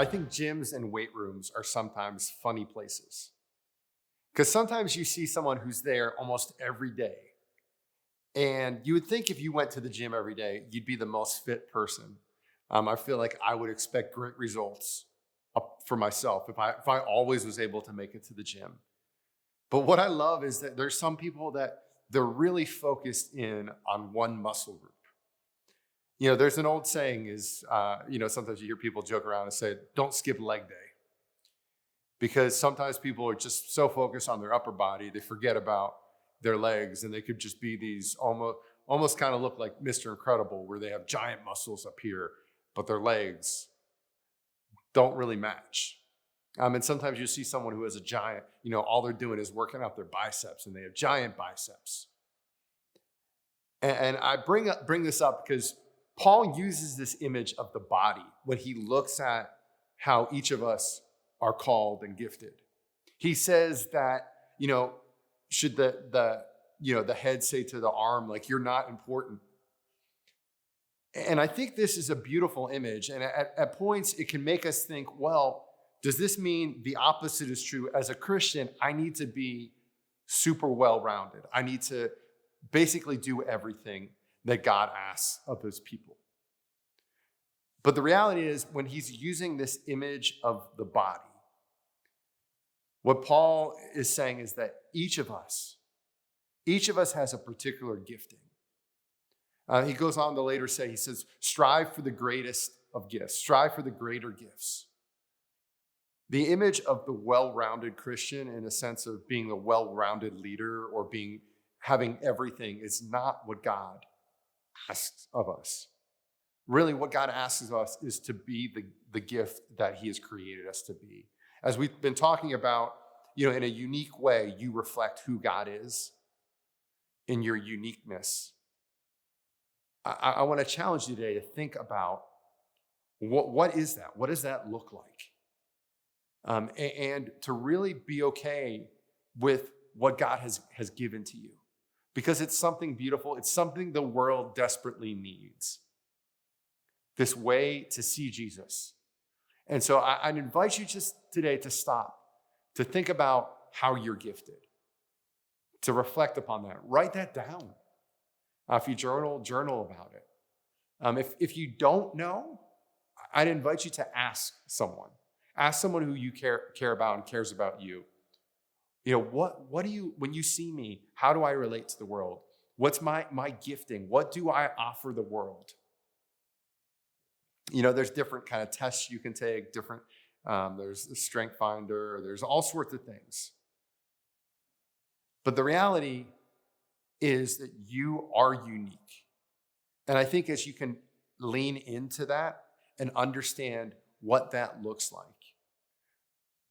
I think gyms and weight rooms are sometimes funny places. Because sometimes you see someone who's there almost every day. And you would think if you went to the gym every day, you'd be the most fit person. I feel like I would expect great results for myself if I always was able to make it to the gym. But what I love is that there's some people that they're really focused in on one muscle group. There's an old saying is, sometimes you hear people joke around and say, don't skip leg day. Because sometimes people are just so focused on their upper body, they forget about their legs, and they could just be these almost kind of look like Mr. Incredible, where they have giant muscles up here, but their legs don't really match. And sometimes you see someone who has a giant, all they're doing is working out their biceps, and they have giant biceps. And I bring this up because Paul uses this image of the body when he looks at how each of us are called and gifted. He says that, should the head say to the arm, like, you're not important. And I think this is a beautiful image. And at points, it can make us think, well, does this mean the opposite is true? As a Christian, I need to be super well-rounded. I need to basically do everything that God asks of his people. But the reality is, when he's using this image of the body, what Paul is saying is that each of us has a particular gifting. He goes on to later say, he says, strive for the greatest of gifts, strive for the greater gifts. The image of the well-rounded Christian, in a sense of being a well-rounded leader or having everything, is not what God asks of us. Really, what God asks of us is to be the gift that he has created us to be. As we've been talking about, in a unique way, you reflect who God is in your uniqueness. I want to challenge you today to think about what is that? What does that look like? And to really be okay with what God has given to you, because it's something beautiful. It's something the world desperately needs. This way to see Jesus. And so I'd invite you just today to stop, to think about how you're gifted, to reflect upon that. Write that down. If you journal about it. If you don't know, I'd invite you to ask someone. Ask someone who you care about and cares about you. What do you, when you see me, how do I relate to the world? What's my gifting? What do I offer the world? There's different kind of tests you can take, there's a strength finder, there's all sorts of things. But the reality is that you are unique. And I think as you can lean into that and understand what that looks like,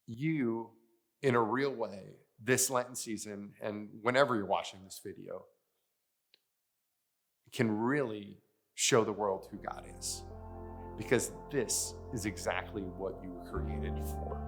you, in a real way, this Lenten season, and whenever you're watching this video, can really show the world who God is. Because this is exactly what you were created for.